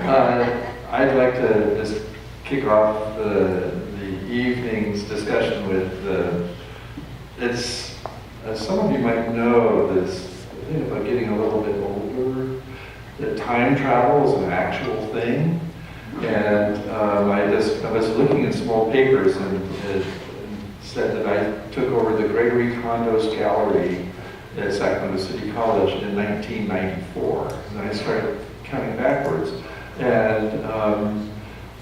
I'd like to just kick off the evening's discussion with, it's, as some of you might know, this thing about getting a little bit older, that time travel is an actual thing. And I was looking in small papers and it said that I took over the Gregory Kondos Gallery at Sacramento City College in 1994. And I started counting backwards and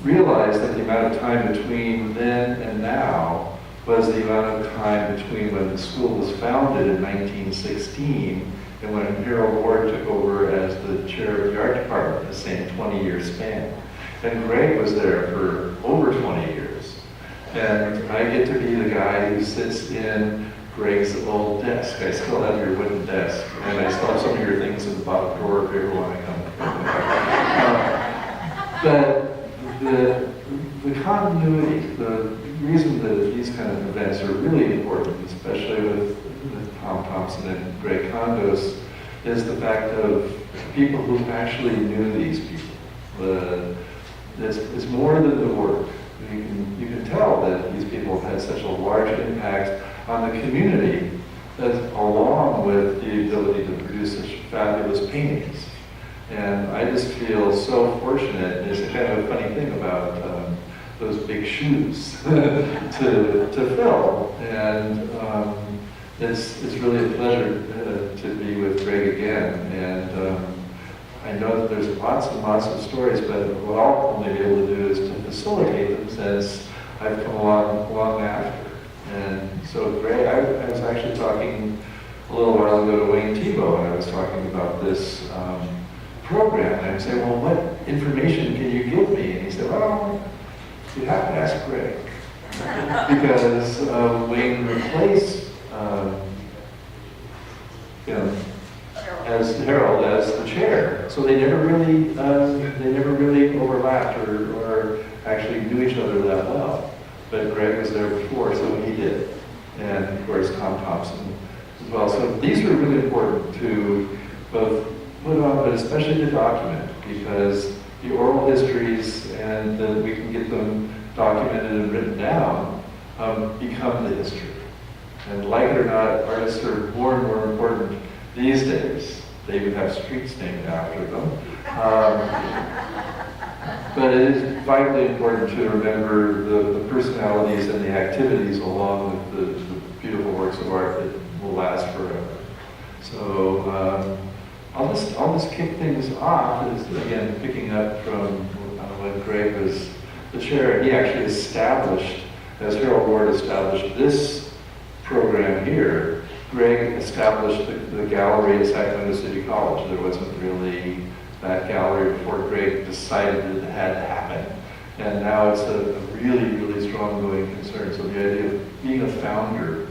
realized that the amount of time between then and now was the amount of time between when the school was founded in 1916 and when Harold Ward took over as the chair of the art department, the same 20-year span. And Greg was there for over 20 years. And I get to be the guy who sits in Greg's old desk. I still have your wooden desk, and I still have some of your things in the bottom drawer if you ever want to come. But the continuity, the reason that these kind of events are really important, especially with Tom Thompson and Greg Kondos, is the fact of people who actually knew these people. It's more than the work. You can tell that these people have had such a large impact on the community, along with the ability to produce such fabulous paintings. And I just feel so fortunate. There's a kind of a funny thing about those big shoes to fill. And it's really a pleasure to be with Greg again. And I know that there's lots and lots of stories, but what I'll only be able to do is to facilitate them since I've come along long after. And so Greg, I was actually talking a little while ago to Wayne Thiebaud, and I was talking about this program. And I said, well, what information can you give me? And he said, well, you have to ask Greg. Because Wayne replaced him as Harold as the chair, so they never really overlapped or actually knew each other that well. But Greg was there before, so he did, and of course Tom Thompson as well. So these are really important to both put on, but especially to document, because the oral histories and that we can get them documented and written down become the history. And like it or not, artists are more and more important these days. They even have streets named after them. But it is vitally important to remember the personalities and the activities along with the beautiful works of art that will last forever. So I'll just kick things off, is again picking up from when Greg was the chair. He actually established, as Harold Ward established this program here, Greg established the gallery at Sacramento City College. There wasn't really that gallery before Greg decided that it had to happen. And now it's a really, really strong going concern. So the idea of being a founder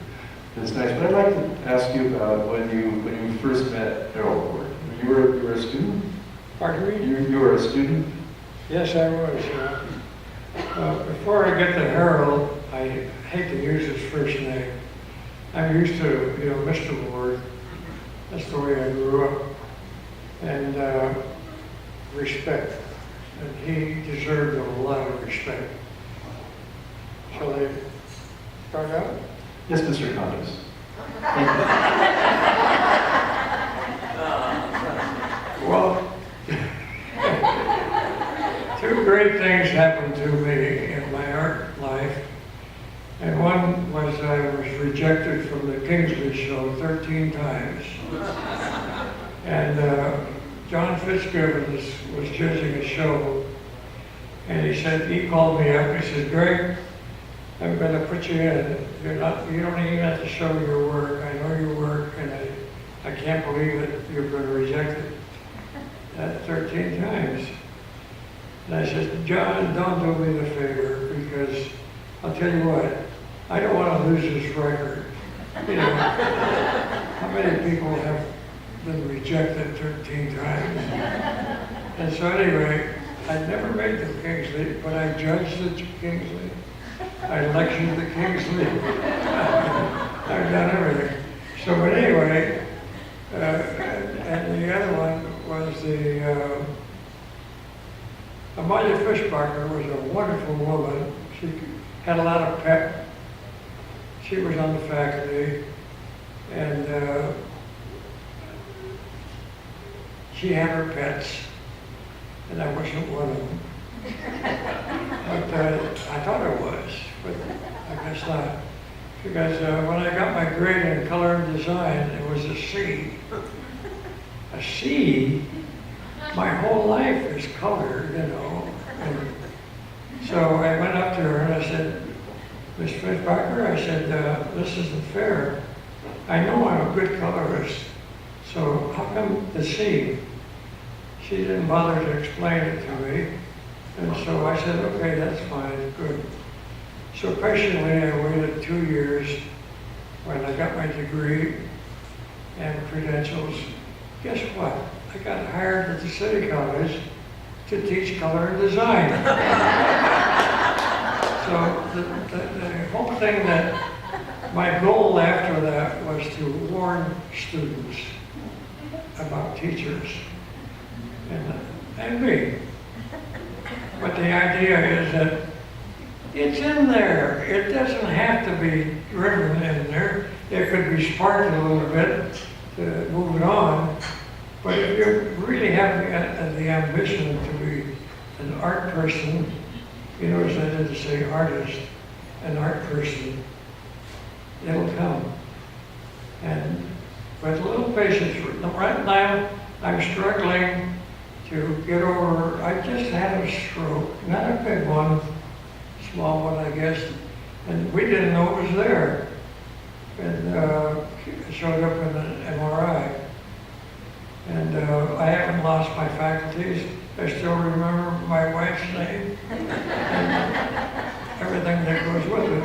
is nice. But I'd like to ask you about when you first met Harold Ward. You were a student? Pardon me? You were a student? Yes, I was. Before I get to Harold, I hate to use his first name. I'm used to, Mr. Ward. That's the way I grew up. And respect. And he deserved a lot of respect. Shall I start out? Yes, Mr. Kondos. Well, two great things happened to me in my art life. And one was I was rejected from the Kingsley show 13 times. And John Fitzgibbons was judging a show, and he called me up, he said, Greg, I'm going to put you in. You don't even have to show your work. I know your work, and I can't believe that you've been rejected 13 times. And I said, John, don't do me the favor, because I'll tell you what, I don't want to lose this record. How many people have been rejected 13 times? And so anyway, I never made the Kingsley, but I judged the Kingsley. I lectured the Kingsley. I've done everything. So, but anyway, and the other one was Amalia Fishbacher was a wonderful woman. She had a lot of pep. She was on the faculty, and she had her pets, and I wasn't one of them. But I thought I was, but I guess not. Because when I got my grade in color and design, it was a C. A C? My whole life is color, you know. And so I went up to her and I said, Miss Fishbacher, I said, this isn't fair. I know I'm a good colorist, so how come the C? She didn't bother to explain it to me. And so I said, okay, that's fine, good. So patiently I waited 2 years when I got my degree and credentials. Guess what? I got hired at the City College to teach color and design. So the whole thing that my goal after that was to warn students about teachers and me. But the idea is that it's in there. It doesn't have to be driven in there. It could be sparked a little bit to move it on. But if you really have the ambition to be an art person, you notice I didn't say artist, an art person, it'll come. And with a little patience, right now I'm struggling to get over, I just had a stroke, not a big one, small one I guess, and we didn't know it was there. And it showed up in an MRI. And I haven't lost my faculties. I still remember my wife's name and everything that goes with it.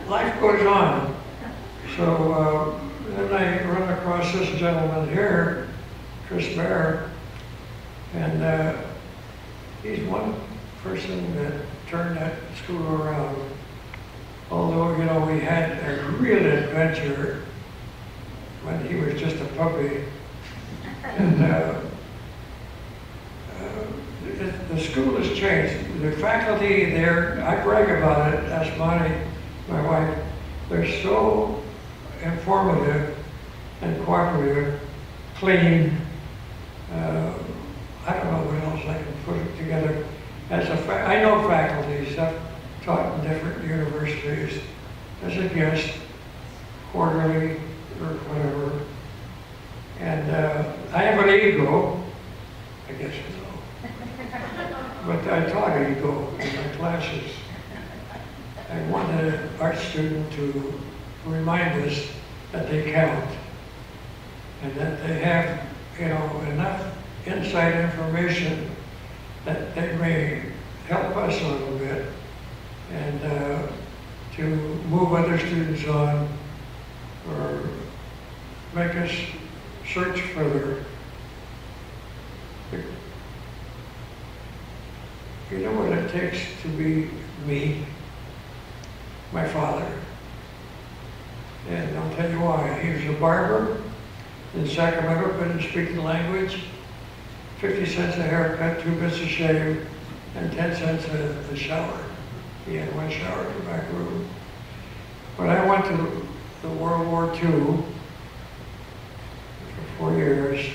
So life goes on. So then I run across this gentleman here, Chris Bear, and he's one person that turned that school around. Although, you know, we had a real adventure when he was just a puppy. And the school has changed. The faculty there, I brag about it, ask my wife, they're so informative and cooperative, clean. I don't know what else I can put it together. I know faculties. I've taught in different universities as a guest, quarterly or whatever. And I have an ego, I guess you know. But I taught ego in my classes. I want an art student to remind us that they count and that they have, you know, enough inside information that they may help us a little bit and to move other students on or make us search further. You know what it takes to be me? My father. And I'll tell you why. He was a barber in Sacramento, couldn't speak the language. 50 cents a haircut, 2 bits of shave, and 10 cents a shower. He had one shower in the back room. When I went to the World War II for 4 years,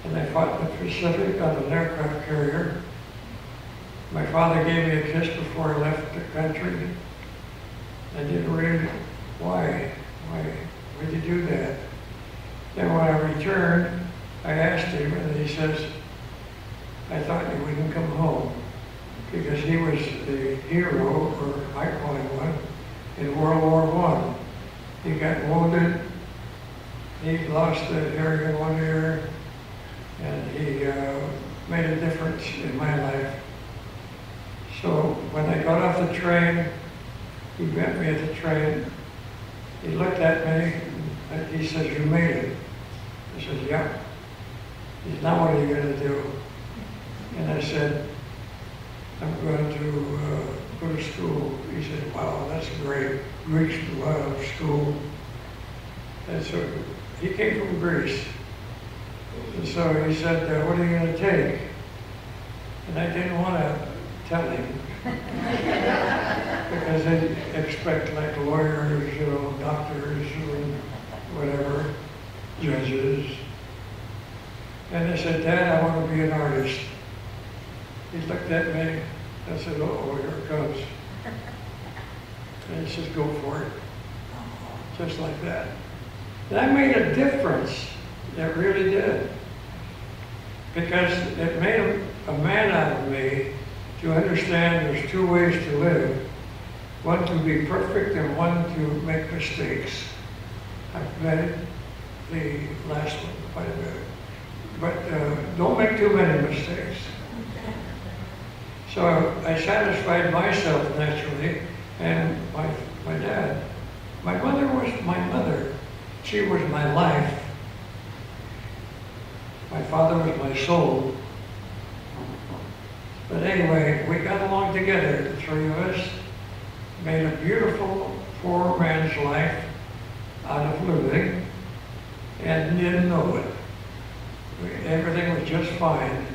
and I fought in the Pacific on an aircraft carrier. My father gave me a kiss before I left the country. I didn't really, why did you do that? Then when I returned, I asked him, and he says, I thought you wouldn't come home, because he was the hero, or I call him one, in World War I. He got wounded, he lost the hearing in one ear, and he made a difference in my life. So when I got off the train, he met me at the train. He looked at me and he says, you made it. I said, yeah. He said, now what are you going to do? And I said, I'm going to go to school. He said, wow, that's great. Greek school. And so he came from Greece. And so he said, what are you going to take? And I didn't want to tell him. Because they expect like lawyers, you know, doctors, or whatever, judges. And I said, Dad, I want to be an artist. He looked at me. I said, oh, here it comes. And he says, go for it. Just like that. That made a difference. It really did. Because it made a man out of me to understand there's two ways to live. One to be perfect and one to make mistakes. I've read the last one quite a bit. But don't make too many mistakes. So I satisfied myself naturally, and my dad. My mother was my mother. She was my life. My father was my soul. But anyway, we got along together, the three of us, made a beautiful four-man's life out of living, and didn't know it. Everything was just fine.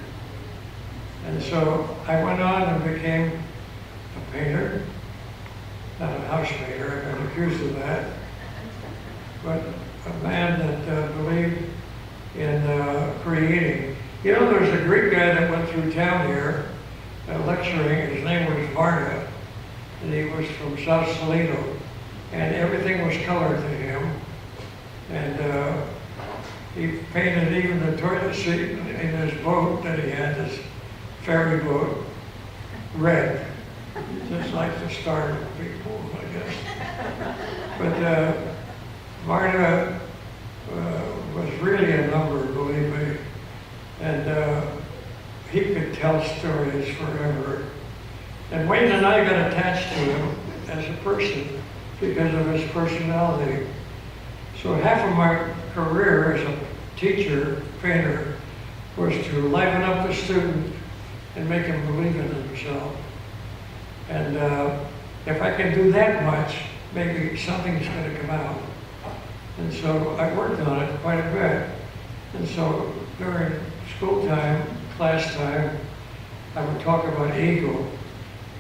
And so I went on and became a painter, not a house painter, I've been accused of that, but a man that believed in creating. You know, there's a Greek guy that went through town here lecturing. His name was Varda, and he was from South Salito, and everything was colored to him. And he painted even the toilet seat in his boat that he had, this ferry boat, red, just like the Star people, I guess. But Varda was really a number, believe me, and he could tell stories forever. And Wayne and I got attached to him as a person because of his personality. So half of my career as a teacher, painter, was to liven up the student and make him believe in himself. And if I can do that much, maybe something's going to come out. And so I worked on it quite a bit. And so during school time, class time, I would talk about ego.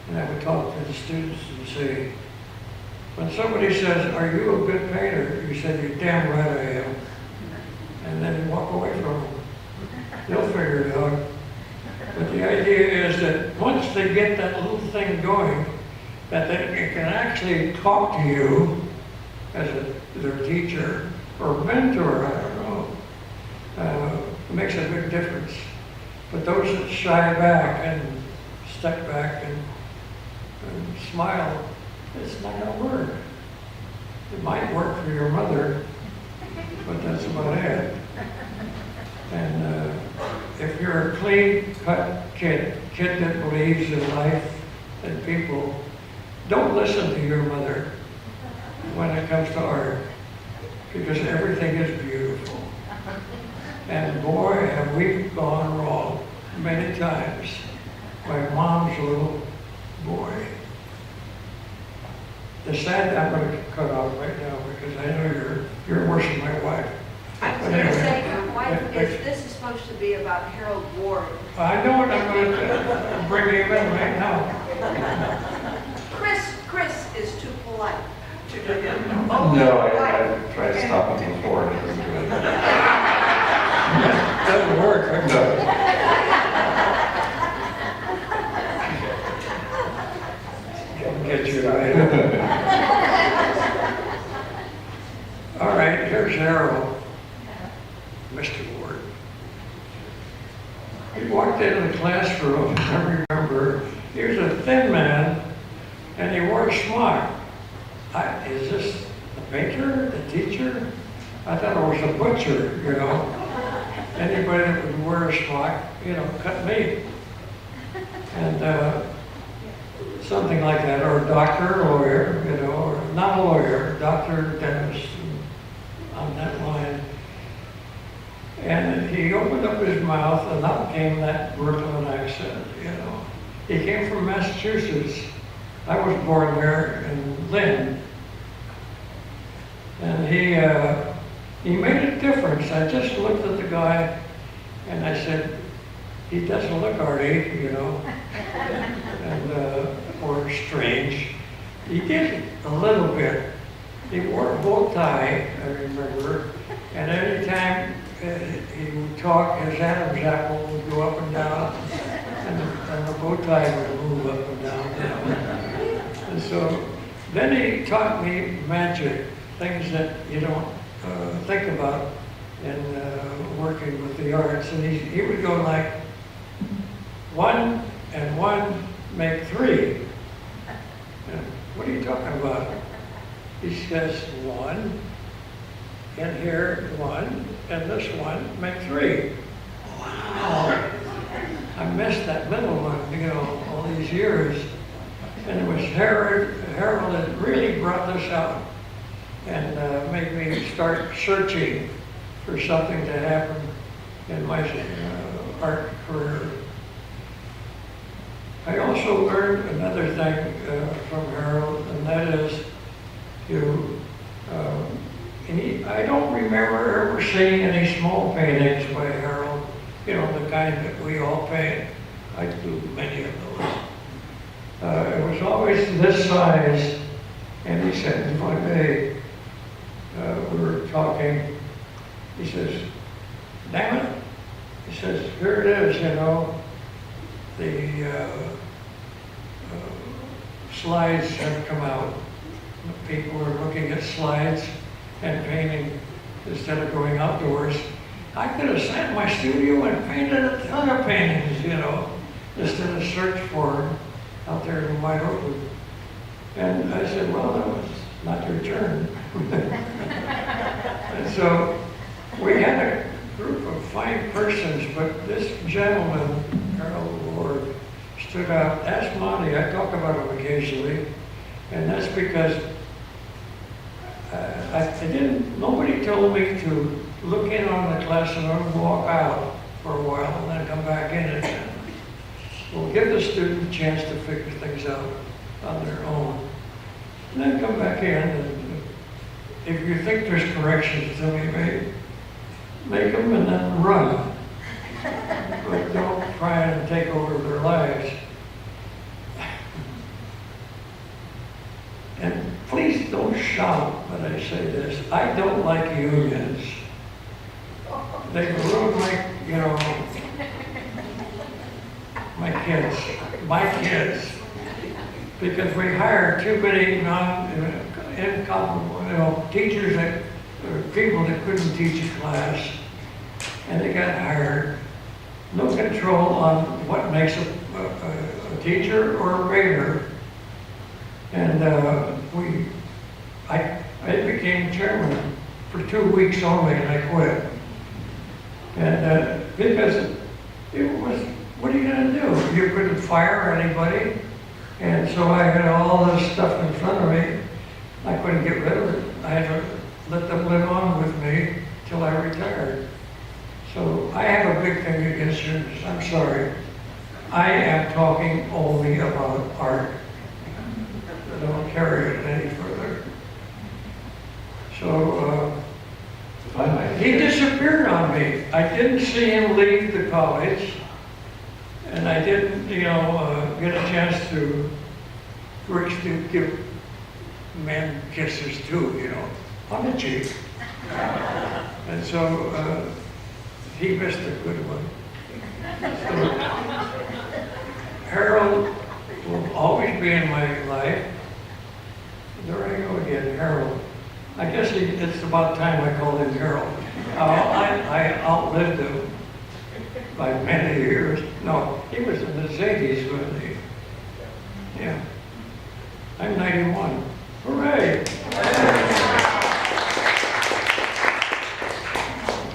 And I would talk to the students and say, when somebody says, are you a good painter? You say, you're damn right I am. And then walk away from them. They'll figure it out. But the idea is that once they get that little thing going, that they can actually talk to you as their teacher or mentor, I don't know. It makes a big difference. But those that shy back and step back and smile, it's not going to work. It might work for your mother, but that's about it. And if you're a clean-cut kid that believes in life and people, don't listen to your mother when it comes to art, because everything is beautiful. And boy, have we gone wrong many times. My mom's little boy. The sad, I'm going to cut off right now because I know you're worse than my wife. I was going to say, your wife, this is supposed to be about Harold Ward. I know it, I'm going to bring him in right now. Chris is too polite to do it. No, I tried to stop him before and it doesn't do it. Doesn't work. Right? No. Get you right. All right, here's Harold, Mr. Ward. He walked into the classroom, I remember, he was a thin man, and he wore a smock. Is this the painter, the teacher? I thought it was a butcher, you know. Anybody that would wear a smock, you know, cut meat. And something like that, or a doctor, or lawyer, you know, or not a lawyer, doctor, dentist, on that line. And he opened up his mouth, and out came that Brooklyn accent, you know. He came from Massachusetts. I was born there in Lynn. And he made a difference. I just looked at the guy, And I said, he doesn't look arty, you know, and, or strange. He did a little bit. He wore a bow tie, I remember, and any time he would talk, his Adam's apple would go up and down, and the bow tie would move up and down. And so then he taught me magic, things that you don't think about in working with the arts. And he would go like, 1 and 1 make 3. And what are you talking about? He says 1, and here 1, and this 1 make 3. Wow! I missed that middle one, you know, all these years. And it was Harold that really brought this out and made me start searching for something to happen in my art career. I also learned another thing from Harold, and that is I don't remember ever seeing any small paintings by Harold, you know, the kind that we all paint. I do many of those. It was always this size, and he said, one day, we were talking, he says, damn it, he says, here it is, you know, the slides have come out. People are looking at slides and painting instead of going outdoors. I could have sat in my studio and painted a ton of paintings, you know, instead of search for them out there in the wide open. And I said, well, that was not your turn. And so we had a group of 5 persons, but this gentleman, Harold Ward, stood out. Ask Monty, I talk about him occasionally, and that's because nobody told me to look in on the class and then walk out for a while and then come back in again. We'll give the student a chance to figure things out on their own. And then come back in, and if you think there's corrections to be make them and then run. But don't try and take over their lives. And please don't shout when I say this. I don't like unions. They ruin my kids, because we hire too many incompetent, teachers or people that couldn't teach a class, and they got hired. No control on what makes a teacher or a grader. And I became chairman for 2 weeks only, and I quit. And because it was, what are you going to do? You couldn't fire anybody. And so I had all this stuff in front of me. I couldn't get rid of it. I had to let them live on with me till I retired. So I have a big thing against unions. I'm sorry. I am talking only about art. I don't carry it any further. So he disappeared on me. I didn't see him leave the college, and I didn't, get a chance to give men kisses too, on the cheek. And so he missed a good one. So, Harold will always be in my life. There I go again, Harold. I guess it's about time I called him Harold. I outlived him by many years. No, he was in his 80s when he, yeah. I'm 91. Hooray!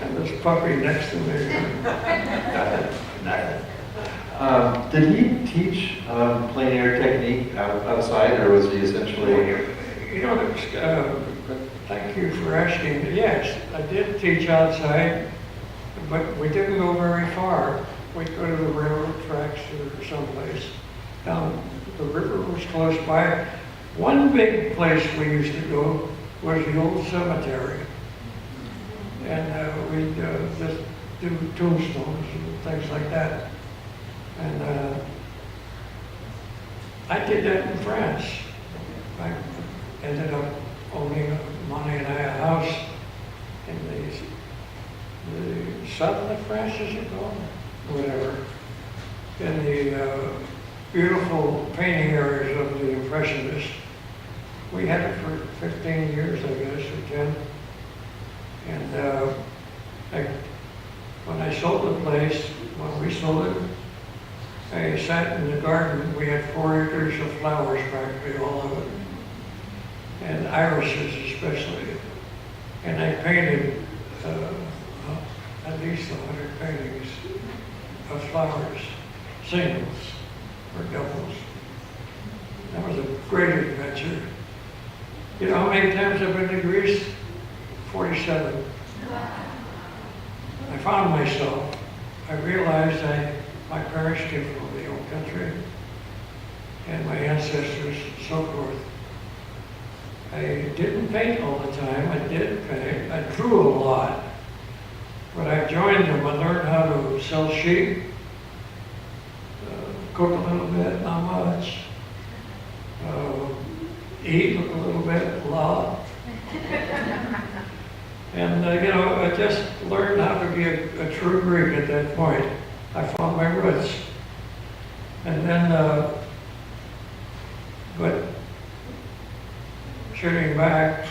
And this puppy next to me. Did he teach plein air technique outside, or was he essentially? Thank you for asking. Yes, I did teach outside, but we didn't go very far. We'd go to the railroad tracks or someplace. The river was close by. One big place we used to go was the old cemetery. And we'd just do tombstones and things like that. And I did that in France. I ended up owning Monty and I a house in the southern of France, is it called? Whatever. In the beautiful painting areas of the Impressionists. We had it for 15 years, I guess, or 10. And when I sold the place, when we sold it, I sat in the garden. We had 4 acres of flowers, practically all of it, and irises especially. And I painted at least 100 paintings of flowers, singles or doubles. That was a great adventure. You know how many times I've been to Greece? 47. I found myself. I realized my parents came from the old country, and my ancestors and so forth. I didn't paint all the time. I did paint. I drew a lot. But I joined them. I learned how to sell sheep, cook a little bit, not much, eat a little bit, a lot. And, you know, I just learned how to be a true Greek at that point. I found my roots. And then, but shooting back,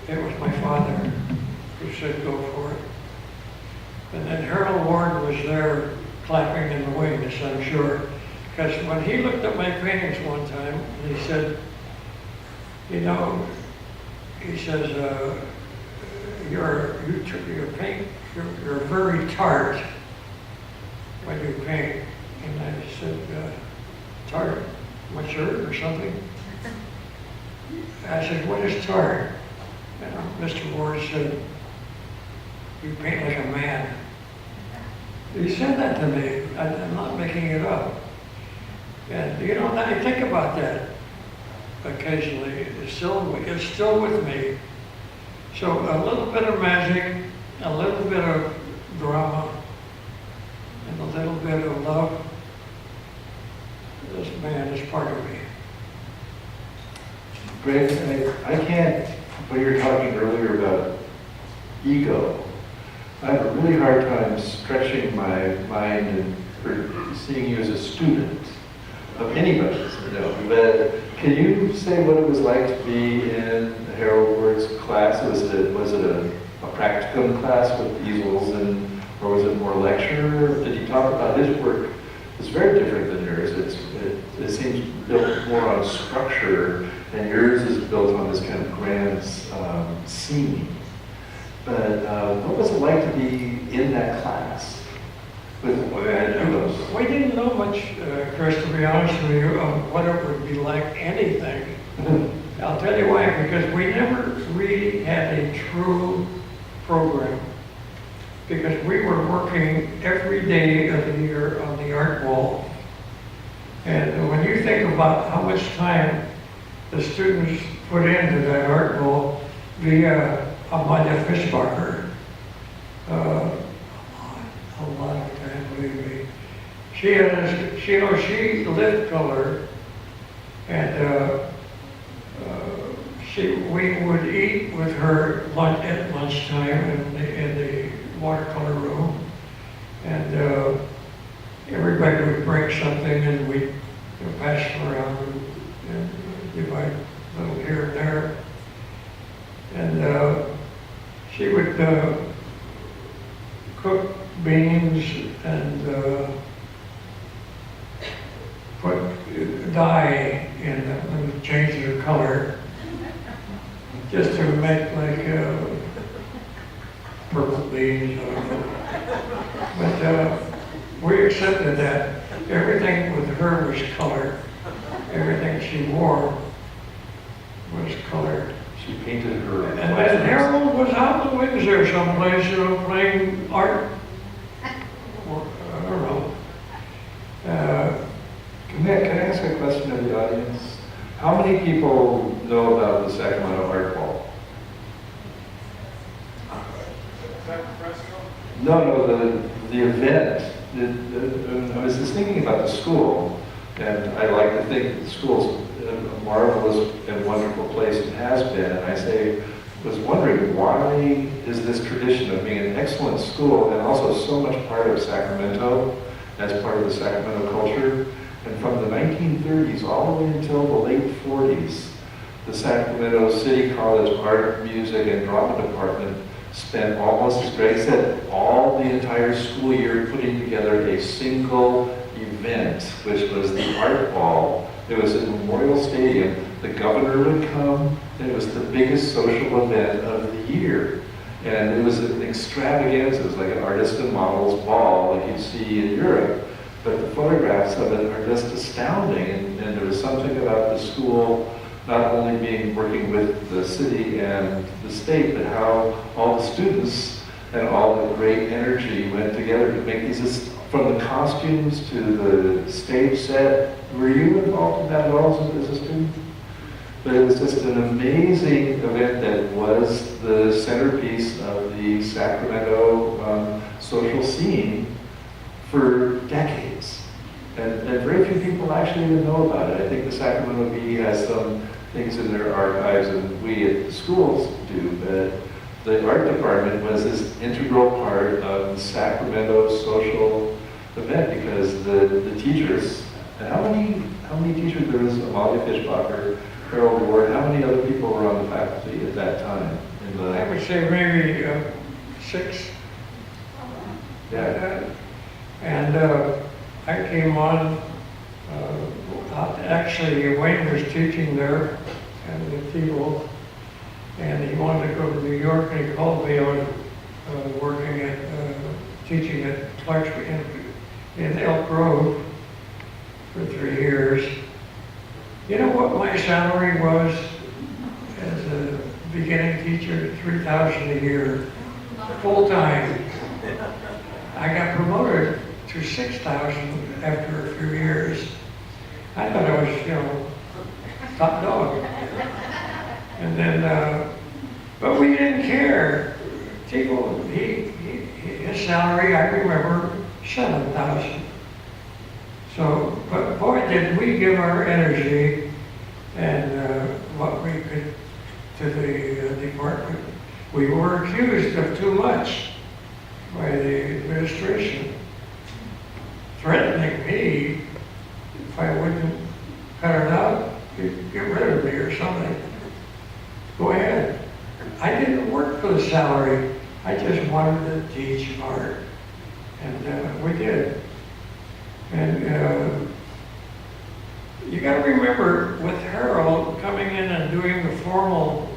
it was my father who said go for it. And then Harold Ward was there clapping in the wings, I'm sure. Because when he looked at my paintings one time, and he said, you know, he says, you're very tart when you paint. And I said, tart, my shirt or something? I said, what is tart? And Mr. Ward said, you paint like a man. He said that to me. I'm not making it up. And you know, I think about that occasionally. It's still with me. So a little bit of magic, a little bit of drama, and a little bit of love. This man is part of me. Great. I can't, when you were talking earlier about ego, I have a really hard time stretching my mind and for seeing you as a student of anybody's. You know, but can you say what it was like to be in Harold Ward's class? Was it a practicum class with easels, or was it more lecture? Did he talk about his work? It's very different than yours. It seems built more on structure, and yours is built on this kind of grand scene. But what was it like to be in that class with Kondos? We didn't know much, Chris, to be honest with you, of what it would be like anything. I'll tell you why, because we never really had a true program. Because we were working every day of the year on the art wall. And when you think about how much time the students put into that art wall via Amalia Fischbacher, a lot of time, believe me. She lit color, and we would eat with her at lunchtime in the watercolor room, and everybody would bring something, and we'd pass it around and divide a little here and there. And she would cook beans and put dye in them and change their color, just to make like purple beans. But we accepted that. Everything with her was color. Everything she wore was colored. She painted her. And then Harold was out in the wings there someplace, playing art. Or, I don't know. Can I ask a question of the audience? How many people know about the Sacramento Art Wall? Is that fresco? No, the event. I was just thinking about the school, and I like to think that the school's a marvelous and wonderful place it has been. And was wondering why is this tradition of being an excellent school and also so much part of Sacramento, as part of the Sacramento culture. And from the 1930s all the way until the late 40s, the Sacramento City College Art, Music, and Drama Department spent almost, as Greg said, all the entire school year putting together a single event, which was the Art Ball. It was at Memorial Stadium. The governor would come, and it was the biggest social event of the year. And it was an extravaganza. It was like an artist and models ball like you see in Europe. But the photographs of it are just astounding. And there was something about the school not only working with the city and the state, but how all the students and all the great energy went together to make these, from the costumes to the stage set. Were you involved in that at all as a student? But it was just an amazing event that was the centerpiece of the Sacramento social scene for decades. And very few people actually even know about it. I think the Sacramento Bee has some things in their archives, and we at the schools do, but the art department was this integral part of the Sacramento social event because the teachers, and how many teachers there was? Amalia Fishbacher, Harold Ward, how many other people were on the faculty at that time? I would say maybe 6. Yeah. And I came on, actually Wayne was teaching there at the T-Wolf, and he wanted to go to New York, and he called me on working at, teaching at Clark's in Elk Grove for 3 years. You know what my salary was as a beginning teacher? $3,000 a year, full time. I got promoted to $6,000 after a few years. I thought I was, top dog. And then, but we didn't care. People, his salary, I remember, $7,000. So, but boy, did we give our energy and what we could to the department. We were accused of too much by the administration, threatening me if I wouldn't cut it out, you'd get rid of me or something. Go ahead. I didn't work for the salary. I just wanted to teach art. And we did. And you got to remember, with Harold coming in and doing the formal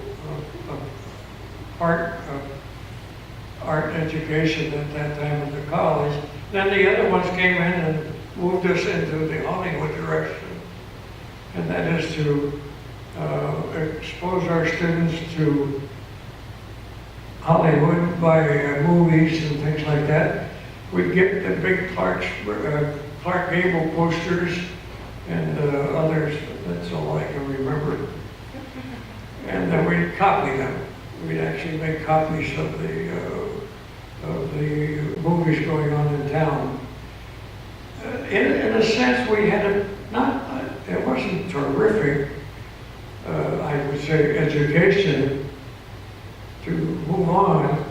art education at that time at the college, then the other ones came in and moved us into the Hollywood direction. And that is to expose our students to Hollywood by movies and things like that. We'd get the big Clark Gable posters and others. That's all I can remember. And then we'd copy them. We'd actually make copies of the movies going on in town. In a sense, we had it wasn't terrific, I would say, education to move on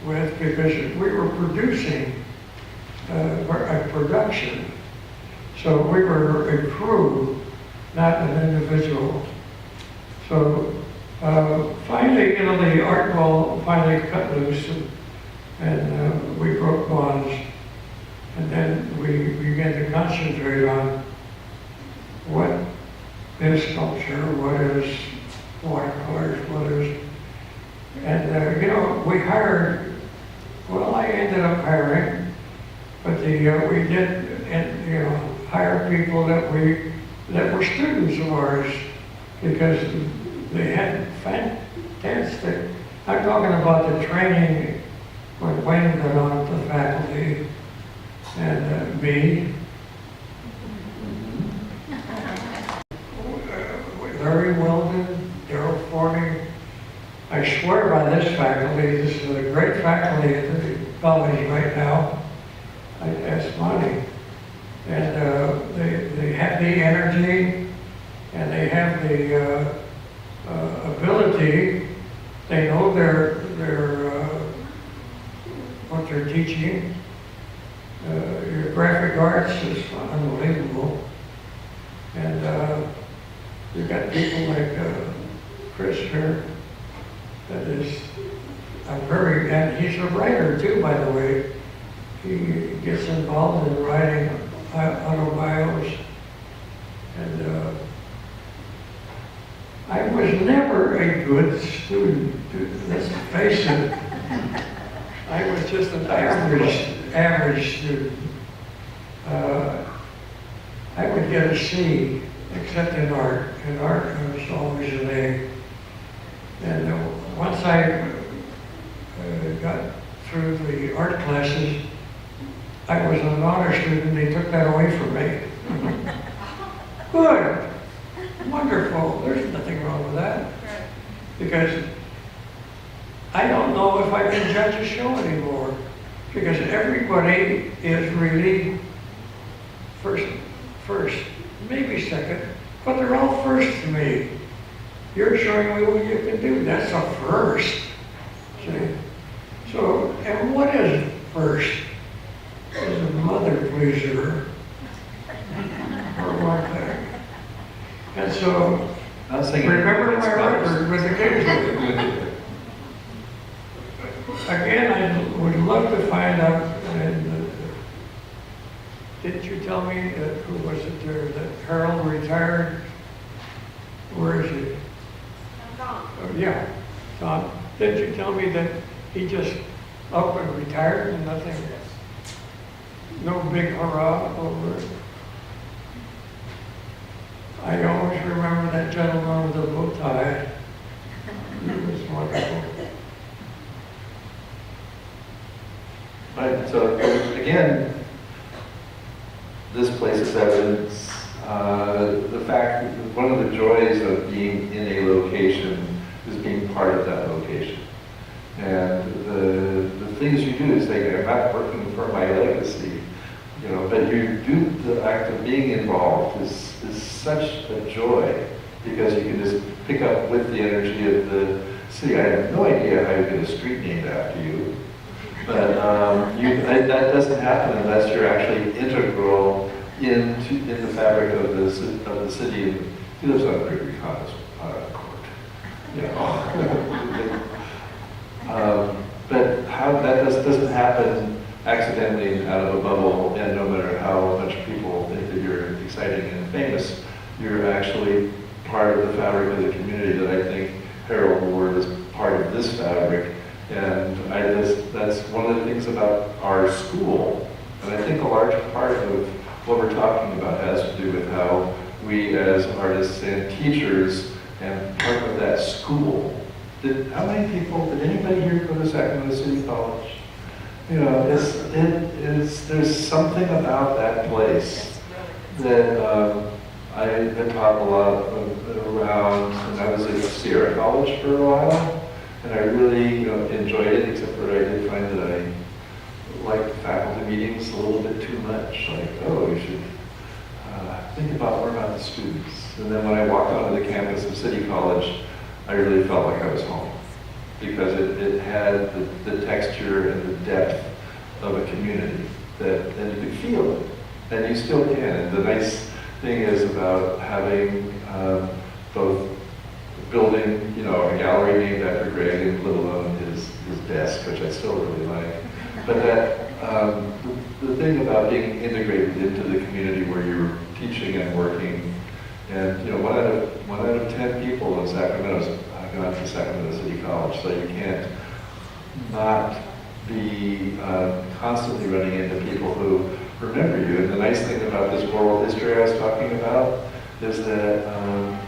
with, because we were producing a production. So we were a crew, not an individual. So finally, the art ball finally cut loose, and we broke bonds. And then we began to concentrate on what is sculpture, what is watercolors, what is, and we hired, well, I ended up hiring, but we did, hire people that were students of ours, because they had fantastic, I'm talking about the training when Wayne got on the faculty, and me. Larry Weldon, Darrell Forney. I swear by this faculty, this is a great faculty at the college right now. I asked Monty. And they have the energy and they have the ability. They know their what they're teaching. Your graphic arts is unbelievable. And you've got people like Chris here that is and he's a writer too, by the way. He gets involved in writing autobios. And I was never a good student, let's face it. I was just an average student. I would get a C, except in art. In art, I was always an A. And once I got through the art classes, I was an honor student. They took that away from me. Good, wonderful. There's nothing wrong with that. Because I don't know if I can judge a show anymore. Because everybody is really first, maybe second, but they're all first to me. You're showing me what you can do. That's a first. See? So, and what is first? Is a mother pleaser or one thing. And so, remember my record with the kids. Again, I would love to find out, and didn't you tell me that, who was it there, that Harold retired? Where is he? Tom. Yeah, Tom. Didn't you tell me that he just up and retired and nothing? No big hurrah over it. I always remember that gentleman with the bow tie. He was wonderful. Right, so again, this place is evidence. The fact that one of the joys of being in a location is being part of that location. And the things you do is like, I'm not working for my legacy, you know, but you do the act of being involved is such a joy because you can just pick up with the energy of the city. I have no idea how you get a street named after you. But that doesn't happen unless you're actually integral in the fabric of the city. He lives on a Gregory Kondos court, you know. But how that doesn't happen accidentally out of a bubble, and no matter how much people think that you're exciting and famous, you're actually part of the fabric of the community that I think Harold Ward is part of this fabric. And that's one of the things about our school. And I think a large part of what we're talking about has to do with how we as artists and teachers and part of that school. How many people, did anybody here go to Sacramento City College? You know, there's something about that place that I had taught a lot around, and I was at Sierra College for a while. And I really enjoyed it, except for I did find that I liked faculty meetings a little bit too much. Like, oh, you should think more about the students. And then when I walked onto the campus of City College, I really felt like I was home. Because it had the texture and the depth of a community and you could feel it. And you still can. And the nice thing is about having both building, a gallery named after Greg, and let alone his desk, which I still really like. But that the thing about being integrated into the community where you're teaching and working, and one out of 10 people in Sacramento have gone to Sacramento City College, so you can't not be constantly running into people who remember you. And the nice thing about this oral history I was talking about is that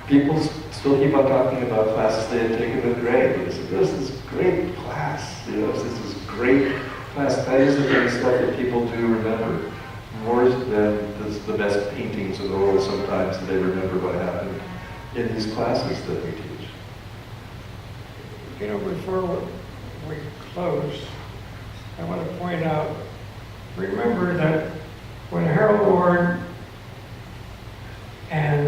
people still keep on talking about classes they had taken with Greg. It was this great class, this is great class. That is the kind of stuff that people do remember. More than the best paintings in the world sometimes, they remember what happened in these classes that we teach. Before we close, I want to point out, remember that when Harold Ward and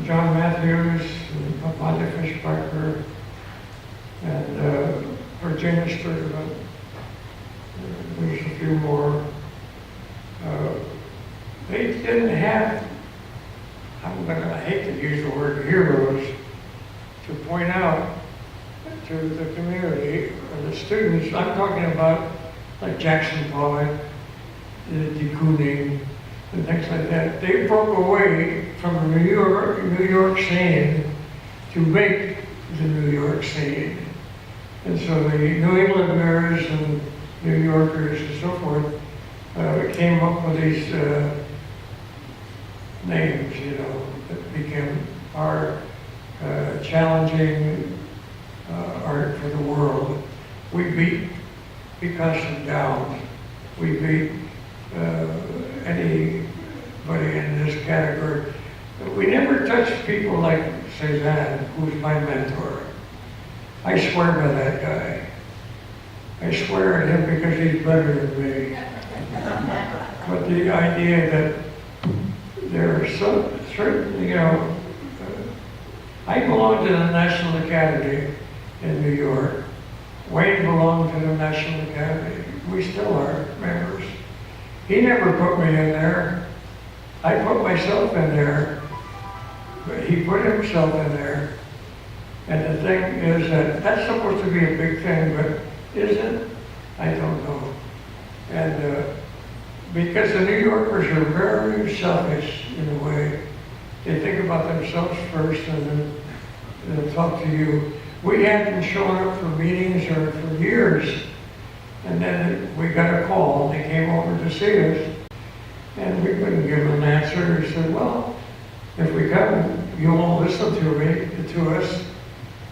John Matthews, and Monty Fishbacher, and Virginia Sturtevant, there's a few more, they didn't have, I hate to use the word heroes, to point out to the community or the students. I'm talking about like Jackson Pollock, de Kooning, and things like that. They broke away from the New York scene to make the New York scene. And so the New Englanders and New Yorkers and so forth came up with these names, you know, that became our challenging art for the world. We beat Picasso down. We beat anybody in this category. We never touched people like Cézanne, who's my mentor. I swear by that guy. I swear at him because he's better than me. But the idea that there are certain, you know, I belong to the National Academy in New York. Wayne belonged to the National Academy. We still are members. He never put me in there. I put myself in there, but he put himself in there. And the thing is that that's supposed to be a big thing, but is it? I don't know. And because the New Yorkers are very selfish in a way. They think about themselves first and then they'll talk to you. We hadn't shown up for meetings or for years. And then we got a call. They came over to see us. And we couldn't give them an answer. We said, well, if we come, you won't listen to us.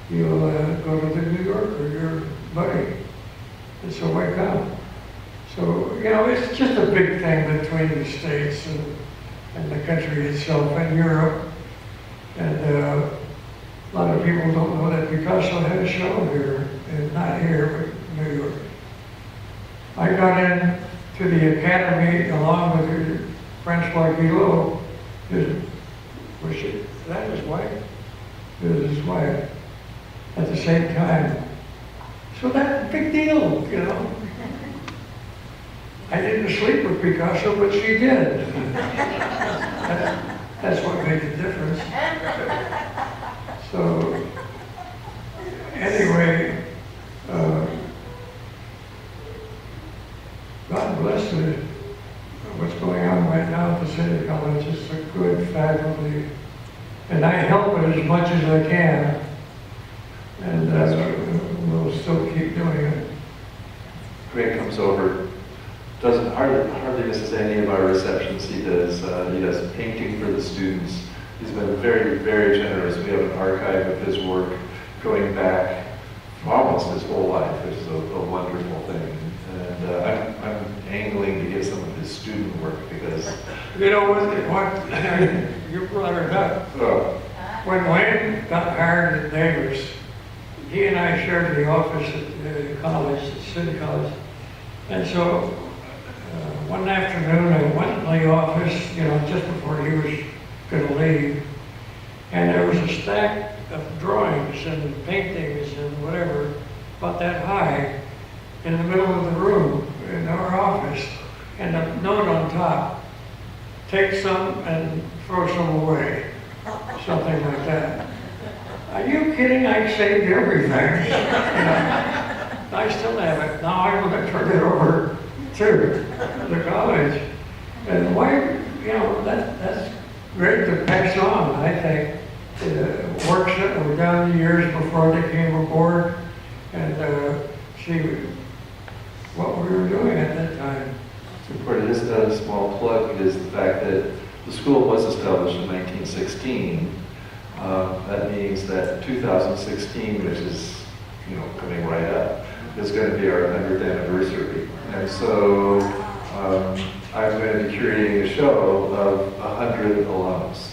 You'll go to the New Yorker, your buddy. And so I come. So, you know, it's just a big thing between the States and the country itself and Europe. And a lot of people don't know that Picasso had a show here, and not here, but New York. I got in to the Academy along with Francois Guillot. Was that his wife? It was his wife at the same time. So that's a big deal, you know. I didn't sleep with Picasso, but she did. That's what made the difference. So, anyway, God bless what's going on right now at the City College. It's a good faculty. And I help it as much as I can. And we'll still keep doing it. Greg comes over, doesn't hardly misses any of our receptions. He does painting for the students. He's been very, very generous. We have an archive of his work going back almost his whole life, which is a wonderful thing. And I'm angling to get some of his student work because... You know what you brought it up. Oh. When Wayne got hired at Davis, he and I shared the office at the college, at City College. And so one afternoon I went in the office, you know, just before he was going to leave. And there was a stack of drawings and paintings and whatever, about that high, in the middle of the room in our office. And a note on top, take some and throw some away. Something like that. Are you kidding? I saved everything. I still have it. Now I'm going to turn it over to the college. And why, you know, that's great to pass on, I think. Works that were done years before they came aboard and see what we were doing at that time. It's important. Just a small plug is the fact that the school was established in 1916. That means that 2016, which is, you know, coming right up, is going to be our 100th anniversary. And so I'm going to be curating a show of 100 alums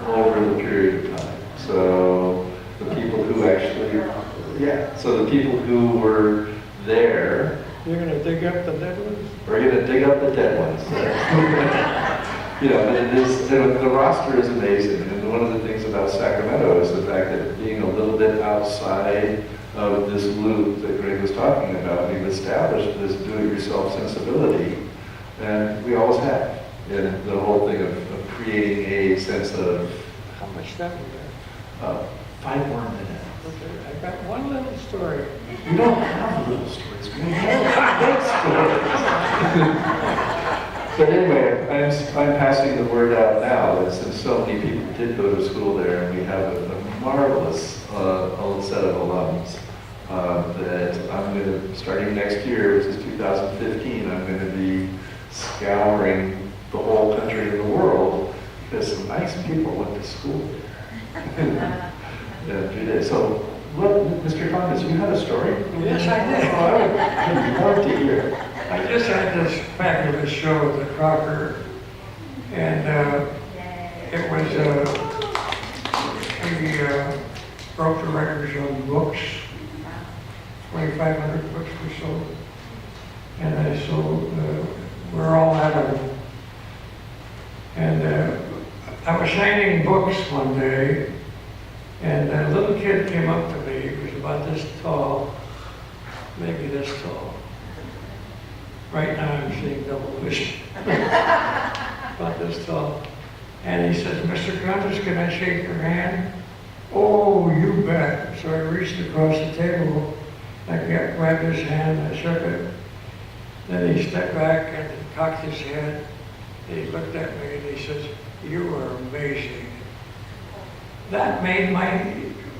over the period of time. So the people who actually, so the people who were there. You're gonna dig up the dead ones? We're going to dig up the dead ones. You know, but it is, the roster is amazing. And one of the things about Sacramento is the fact that being a little bit outside of this loop that Greg was talking about, we've established this do-it-yourself sensibility, and we always have. And the whole thing of creating a sense of How much that was there? 5 more minutes. Okay, I got one little story. We don't have little stories. We have big stories. But anyway, I'm passing the word out now that since so many people did go to school there, and we have a marvelous set of alums, that I'm going to, starting next year, which is 2015, I'm going to be scouring the whole country and the world because some nice people went to school there. Yeah, so, what, Mr. Kondos, you had a story? Yes, I did. Oh, I would love to hear. I just had this fabulous show at the Crocker, and it was, we broke the records on books. 2,500 books we sold. And I sold, we're all out of them. And I was signing books one day, and a little kid came up to me. He was about this tall, maybe this tall. Right now I'm seeing double vision. About this tall. And he says, Mr. Kondos, can I shake your hand? Oh, you bet. So I reached across the table. I grabbed his hand, I shook it. Then he stepped back and cocked his head. He looked at me and he says, you are amazing. That made my,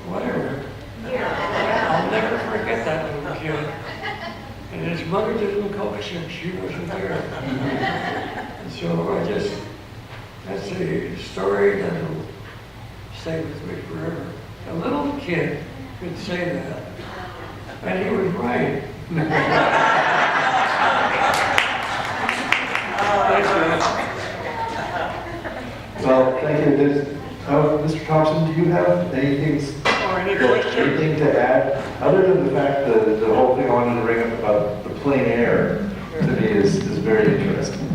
whatever. I'll never forget that little kid. And his mother didn't coax him, she wasn't there. And so I just, that's a story that'll stay with me forever. A little kid could say that, and he was right. Well, thank you. Mr. Thompson, do you have anything to add? Other than the fact that the whole thing I wanted to bring up about the plein air, to me is very interesting.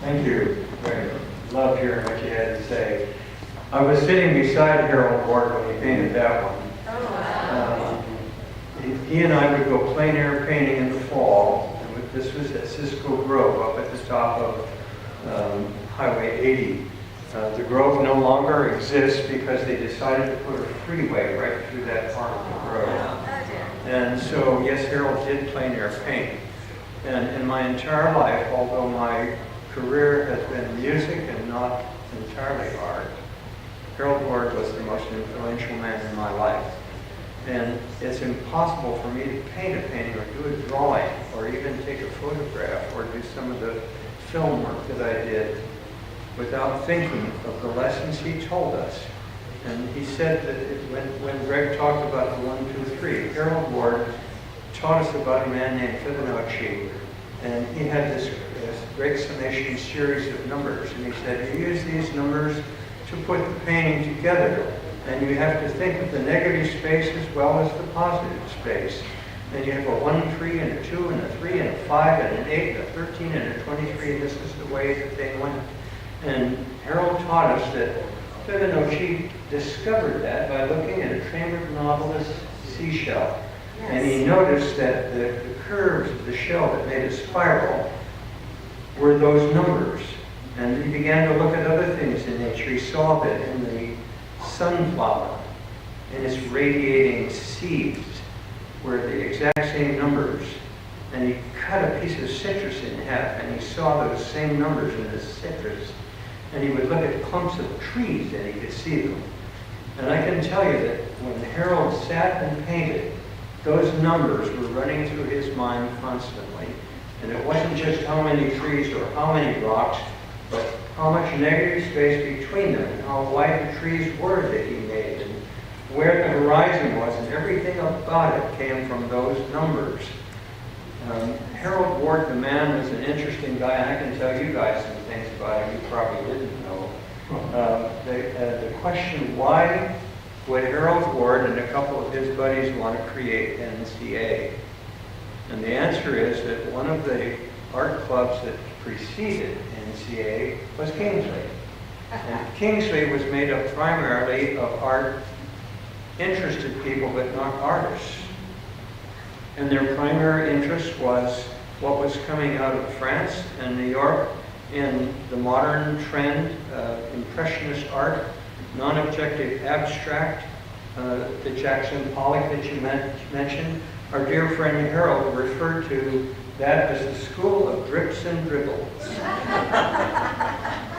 Thank you. I loved hearing what you had to say. I was sitting beside Harold Ward when he painted that one. He and I would go plein air painting in the fall. This was at Cisco Grove up at the top of Highway 80. The Grove no longer exists because they decided to put a freeway right through that part of the grove. And so, yes, Harold did plein air paint. And in my entire life, although my career has been music and not entirely art, Harold Ward was the most influential man in my life. And it's impossible for me to paint a painting or do a drawing or even take a photograph or do some of the film work that I did without thinking of the lessons he told us. And he said that when Greg talked about the 1, 2, 3, Harold Ward taught us about a man named Fibonacci, and he had this great summation series of numbers. And he said, you use these numbers to put the painting together, and you have to think of the negative space as well as the positive space. And you have a 1, 3, and a 2, and a 3, and a 5, and an 8, and a 13, and a 23. This is the way the thing went. And Harold taught us that Fibonacci discovered that by looking at a Trained Nautilus seashell. Yes. And he noticed that the curves of the shell that made a spiral were those numbers. And he began to look at other things in nature. He saw that in the sunflower, in its radiating seeds, were the exact same numbers. And he cut a piece of citrus in half, and he saw those same numbers in the citrus. And he would look at clumps of trees, and he could see them. And I can tell you that when Harold sat and painted, those numbers were running through his mind constantly. And it wasn't just how many trees or how many rocks, but how much negative space between them, and how wide the trees were that he made, and where the horizon was, and everything about it came from those numbers. Harold Ward, the man, was an interesting guy, and I can tell you guys some things about him you probably didn't know. The question why would Harold Ward and a couple of his buddies want to create NCA? And the answer is that one of the art clubs that preceded NCA was Kingsley. And Kingsley was made up primarily of art-interested people, but not artists. And their primary interest was what was coming out of France and New York in the modern trend of impressionist art, non-objective abstract, the Jackson Pollock that you mentioned. Our dear friend Harold referred to that as the school of drips and dribbles.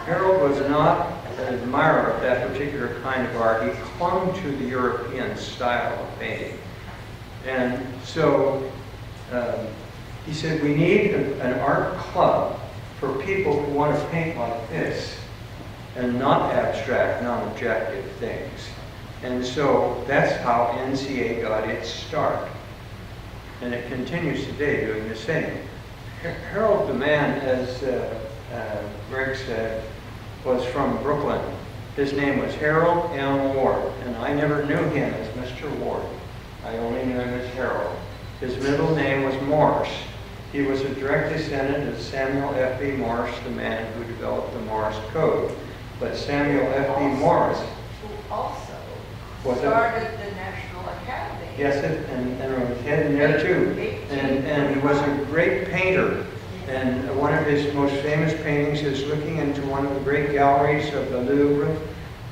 Harold was not an admirer of that particular kind of art. He clung to the European style of painting. And so he said, we need an art club for people who want to paint like this and not abstract, non-objective things. And so that's how NCA got its start. And it continues today doing the same. Harold the man, as Greg said, was from Brooklyn. His name was Harold M. Ward, and I never knew him as Mr. Ward. I only knew him as Harold. His middle name was Morse. He was a direct descendant of Samuel F.B. Morse, the man who developed the Morse code. But Samuel F.B. Morse Also was started the National Academy. yes, and it was heading there too. And he was a great painter. And one of his most famous paintings is looking into one of the great galleries of the Louvre.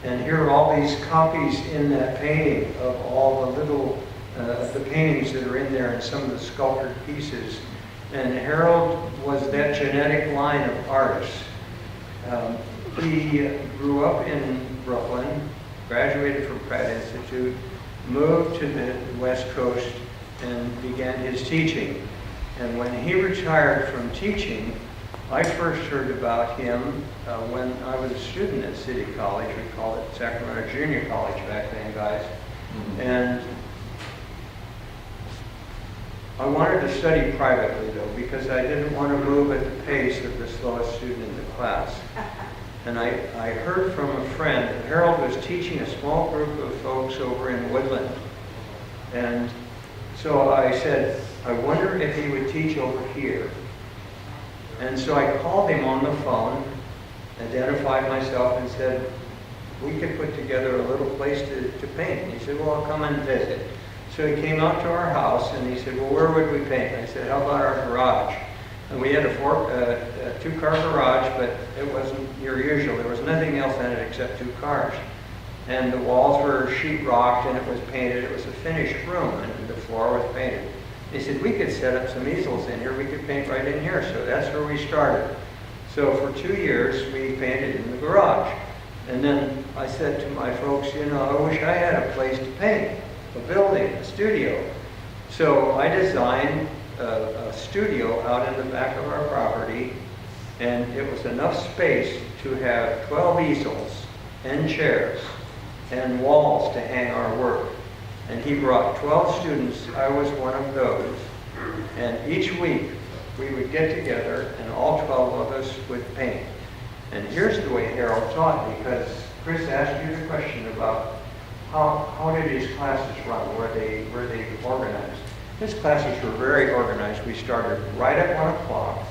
And here are all these copies in that painting of all the little the paintings that are in there and some of the sculptured pieces. And Harold was that genetic line of artists. He grew up in Brooklyn, graduated from Pratt Institute, moved to the West Coast, and began his teaching. And when he retired from teaching, I first heard about him when I was a student at City College. We called it Sacramento Junior College back then, guys. And I wanted to study privately, though, because I didn't want to move at the pace of the slowest student in the class. And I heard from a friend that Harold was teaching a small group of folks over in Woodland. And so I said, I wonder if he would teach over here. And so I called him on the phone, identified myself, and said, we could put together a little place to paint. And he said, well, I'll come and visit. So he came out to our house, and he said, well, where would we paint? And I said, how about our garage? And we had a two-car garage, but it wasn't your usual. There was nothing else in it except two cars. And the walls were sheetrocked, and it was painted. It was a finished room, and the floor was painted. He said, we could set up some easels in here. We could paint right in here. So that's where we started. So for 2 years, we painted in the garage. And then I said to my folks, you know, I wish I had a place to paint, a building, a studio. So I designed a studio out in the back of our property, and it was enough space to have 12 easels and chairs and walls to hang our work. And he brought 12 students. I was one of those. And each week we would get together and all 12 of us would paint. And here's the way Harold taught, because Chris asked you the question about how did his classes run? Were they organized? His classes were very organized. We started right at 1 o'clock,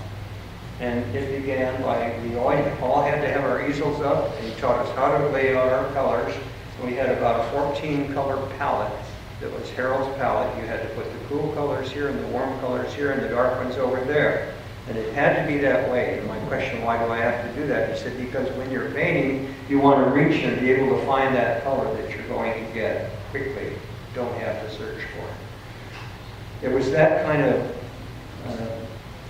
and it began by, we all had to have our easels up, and he taught us how to lay out our colors. And we had about a 14-color palette that was Harold's palette. You had to put the cool colors here, and the warm colors here, and the dark ones over there. And it had to be that way. And my question, why do I have to do that? He said, because when you're painting, you want to reach and be able to find that color that you're going to get quickly. You don't have to search for it. It was that kind of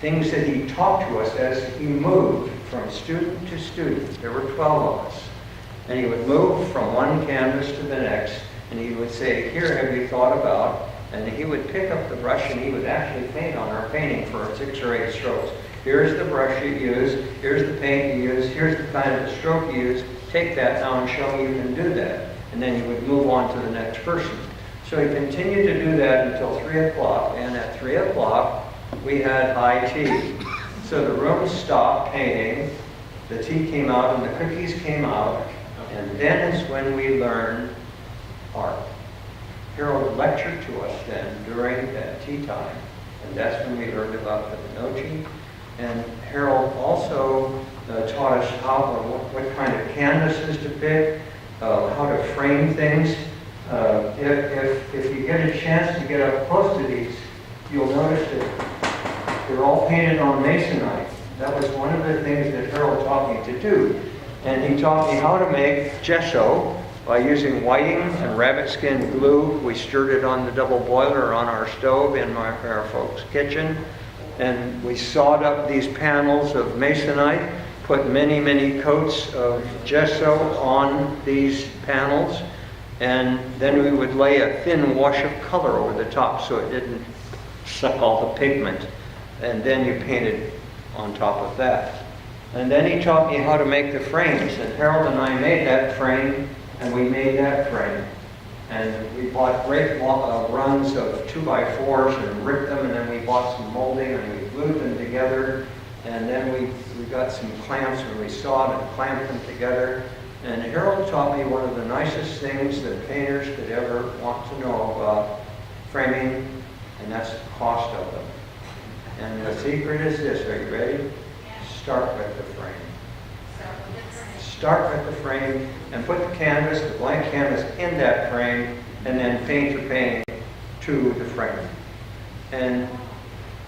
things that he taught to us as he moved from student to student. There were 12 of us. And he would move from one canvas to the next, and he would say, here, have you thought about? And he would pick up the brush, and he would actually paint on our painting for 6 or 8 strokes. Here's the brush you use, here's the paint you use, here's the kind of stroke you use. Take that now and show me you can do that. And then he would move on to the next person. So he continued to do that until 3 o'clock, and at 3 o'clock, we had high tea. So the room stopped painting, the tea came out, and the cookies came out, and then is when we learned art. Harold lectured to us then during that tea time, and that's when we learned about the Minochi. And Harold also taught us what kind of canvases to pick, how to frame things. If you get a chance to get up close to these, you'll notice that they're all painted on masonite. That was one of the things that Harold taught me to do. And he taught me how to make gesso by using whiting and rabbit skin glue. We stirred it on the double boiler on our stove in our folks' kitchen. And we sawed up these panels of masonite, put many, many coats of gesso on these panels, and then we would lay a thin wash of color over the top so it didn't suck all the pigment. And then you painted on top of that. And then he taught me how to make the frames, and Harold and I made that frame, and we made that frame. And we bought great runs of 2x4s and ripped them, and then we bought some molding and we glued them together. And then we got some clamps and we sawed and clamped them together. And Harold taught me one of the nicest things that painters could ever want to know about framing, and that's the cost of them. And the secret is this, are you ready? Start with the frame. Start with the frame and put the canvas, the blank canvas, in that frame, and then paint your painting to the frame. And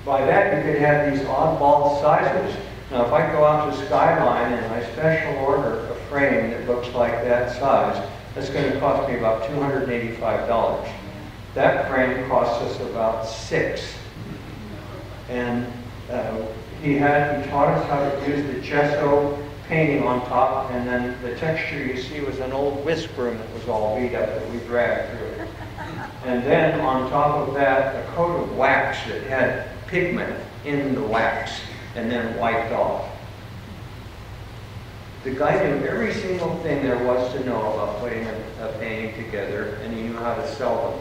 by that you could have these oddball sizes. Now if I go out to Skyline and I special order a frame that looks like that size, that's going to cost me about $285. That frame costs us about $6. And he taught us how to use the gesso painting on top, and then the texture you see was an old whisk broom that was all beat up that we dragged through it. And then on top of that, a coat of wax that had pigment in the wax and then wiped off. The guy knew every single thing there was to know about putting a painting together, and he knew how to sell them.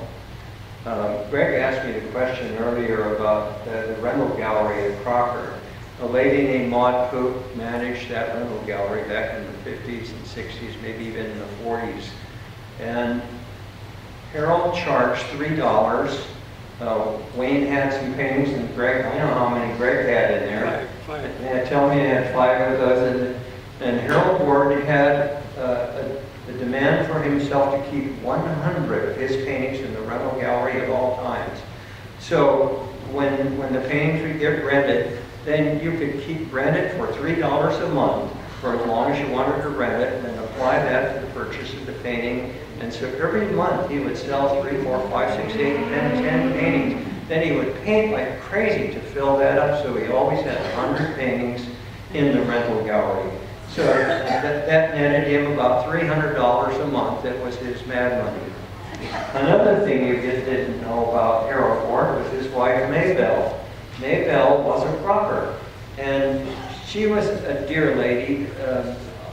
Greg asked me the question earlier about the rental gallery at Crocker. A lady named Maud Poot managed that rental gallery back in the 50s and 60s, maybe even in the 40s. And Harold charged $3. Wayne had some paintings, and Greg, I don't know how many Greg had in there. Five. Yeah, tell me he had 5 of those. And Harold Ward had a demand for himself to keep 100 of his paintings in the rental gallery at all times. So when the paintings would get rented, then you could keep rented for $3 a month for as long as you wanted to rent it, and then apply that to the purchase of the painting. And so every month he would sell 3, 4, 5, 6, 8, 10 paintings. Then he would paint like crazy to fill that up, so he always had 100 paintings in the rental gallery. So that netted him about $300 a month. That was his mad money. Another thing you just didn't know about Harold Ward was his wife, Maybelle. Maybelle was a Crocker, and she was a dear lady.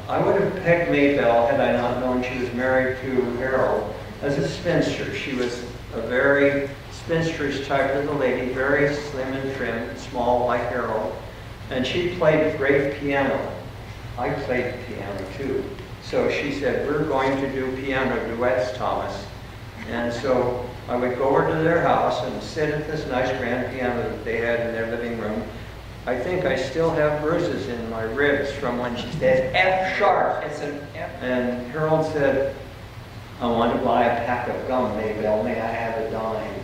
I would have pegged Maybelle had I not known she was married to Harold as a spinster. She was a very spinsterish type of a lady, very slim and trim, small like Harold, and she played great piano. I played piano too. So she said, we're going to do piano duets, Thomas. And so I would go over to their house and sit at this nice grand piano that they had in their living room. I think I still have bruises in my ribs from when she said F sharp. It's an F. And Harold said, I want to buy a pack of gum, Maybelle. May I have a dime?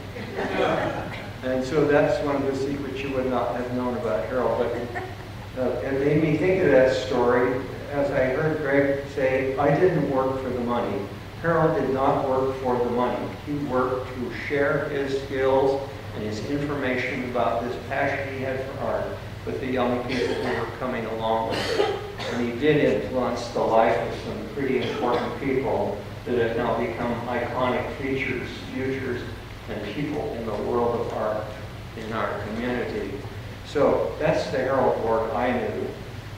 And so that's one of the secrets you would not have known about Harold. But it made me think of that story as I heard Greg say, I didn't work for the money. Harold did not work for the money. He worked to share his skills and his information about this passion he had for art with the young people who were coming along with it. And he did influence the life of some pretty important people that have now become iconic futures, and people in the world of art in our community. So that's the Harold Ward I knew.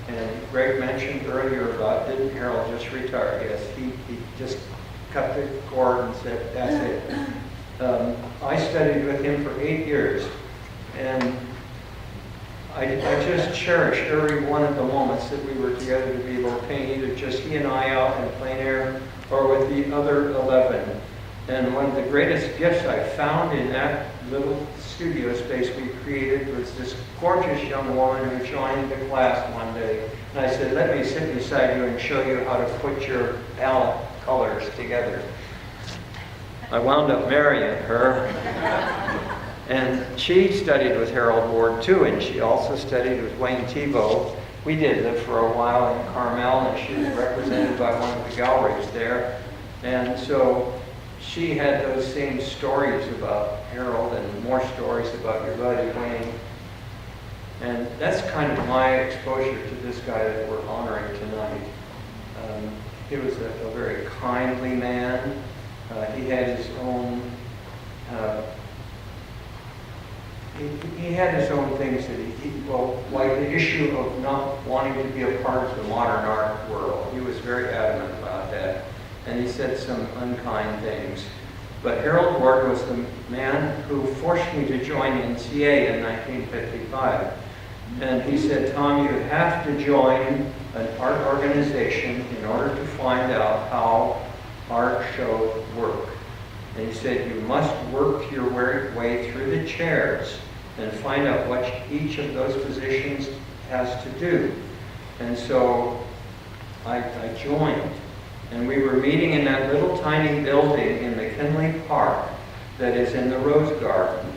And Greg mentioned earlier about, didn't Harold just retire? Yes, he just cut the cord and said, that's it. I studied with him for 8 years, and I just cherish every one of the moments that we were together to be able to paint, either just he and I out in plein air or with the other 11. And one of the greatest gifts I found in that little studio space we created was this gorgeous young woman who joined the class one day. And I said, let me sit beside you and show you how to put your palette colors together. I wound up marrying her. And she studied with Harold Ward too, and she also studied with Wayne Thiebaud. We did live for a while in Carmel, and she was represented by one of the galleries there. And so she had those same stories about Harold and more stories about your buddy Wayne. And that's kind of my exposure to this guy that we're honoring tonight. He was a very kindly man. He had his own, he had his own things that like the issue of not wanting to be a part of the modern art world. He was very adamant about that. And he said some unkind things. But Harold Ward was the man who forced me to join NCA in 1955. And he said, Tom, you have to join an art organization in order to find out how art shows work. And he said, you must work your way through the chairs and find out what each of those positions has to do. And so I joined. And we were meeting in that little tiny building in McKinley Park that is in the Rose Garden.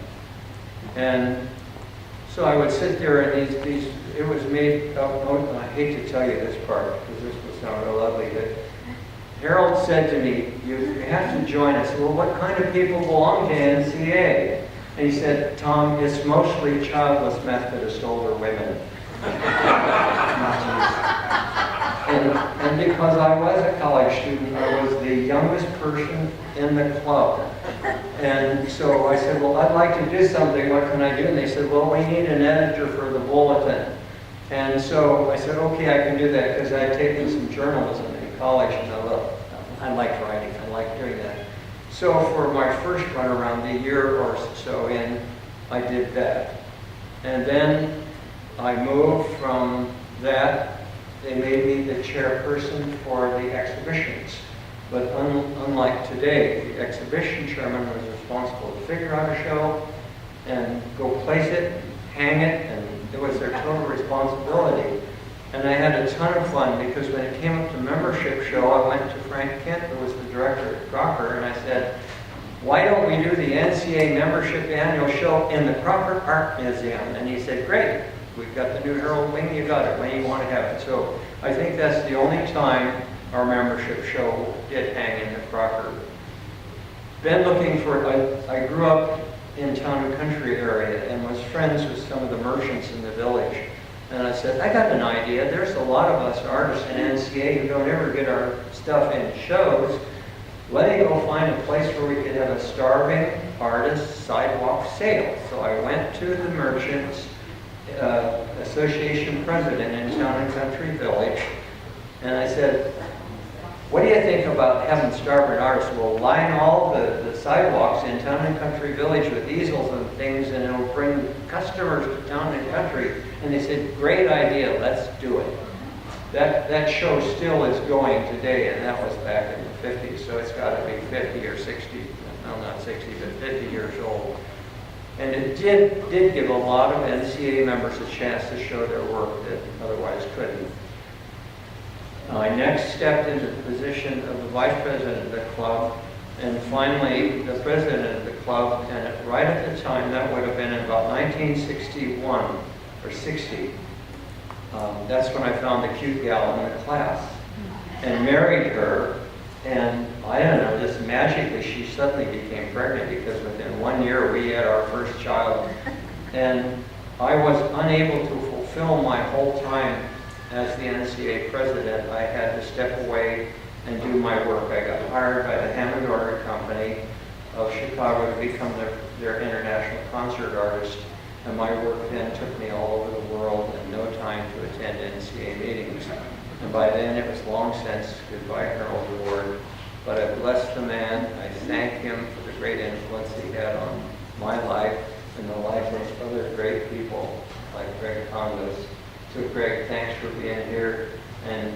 And so I would sit there and it was made up, I hate to tell you this part because this will sound real ugly, but Harold said to me, you have to join us. Well, what kind of people belong to NCA? And he said, Tom, it's mostly childless Methodist older women. And because I was a college student, I was the youngest person in the club. And so I said, well, I'd like to do something. What can I do? And they said, well, we need an editor for the bulletin. And so I said, okay, I can do that because I had taken some journalism in college. And I liked writing. I liked doing that. So for my first run around the year or so in, I did that. And then I moved from that. They made me the chairperson for the exhibitions. But unlike today, the exhibition chairman was responsible to figure out a show and go place it, hang it, and it was their total responsibility. And I had a ton of fun because when it came up to membership show, I went to Frank Kent, who was the director at Crocker, and I said, why don't we do the NCA membership annual show in the Crocker Art Museum? And he said, great. We've got the new Harold Wing, you got it, when you want to have it. So I think that's the only time our membership show did hang in the Crocker. Been looking for, I grew up in Town and Country area and was friends with some of the merchants in the village. And I said, I got an idea. There's a lot of us artists in NCA who don't ever get our stuff in shows. Let me go find a place where we could have a starving artist sidewalk sale. So I went to the Merchants Association president in Town and Country Village, and I said, what do you think about having starving artists? We'll line all the sidewalks in Town and Country Village with easels and things, and it'll bring customers to Town and Country. And they said, great idea, let's do it. That show still is going today, and that was back in the 50s, so it's got to be 50 or 60, no, not 60, but 50 years old. And it did give a lot of NCA members a chance to show their work that otherwise couldn't. I next stepped into the position of the vice president of the club, and finally the president of the club, and right at the time, that would have been in about 1961 or 60, that's when I found the cute gal in the class and married her. And I don't know, just magically she suddenly became pregnant because within 1 year we had our first child. And I was unable to fulfill my whole time as the NCA president. I had to step away and do my work. I got hired by the Hammond Organ Company of Chicago to become their international concert artist. And my work then took me all over the world and no time to attend NCA meetings. And by then it was long since goodbye Harold Ward. But I bless the man. I thank him for the great influence he had on my life and the life of other great people like Greg Kondos. So Greg, thanks for being here. And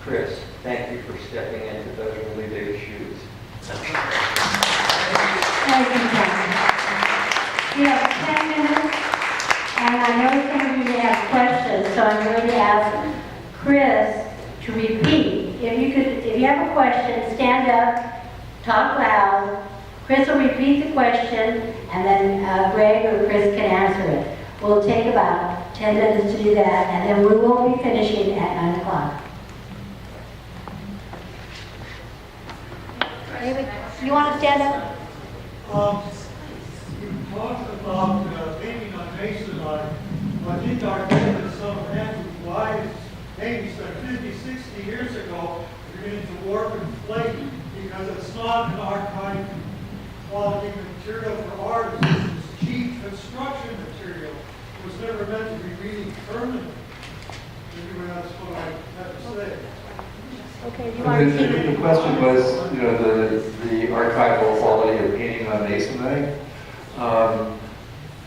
Chris, thank you for stepping into those really big shoes. Thank you, John. We have 10 minutes, and I know some of you have questions, so I'm going to ask Chris to repeat. If you have a question, stand up, talk loud. Chris will repeat the question, and then Greg or Chris can answer it. We'll take about 10 minutes to do that, and then we will be finishing at 9 o'clock. You want to stand up? You talked about painting on masonite. I think our neighbors, some wise paintings like 50, 60 years ago, are beginning to warp and flake because it's not an archive quality material for artists. It's cheap construction material. It was never meant to be really permanent. Anyway, that's what I have to say. Okay, you want to The question was, you know, the archival quality of painting on masonite.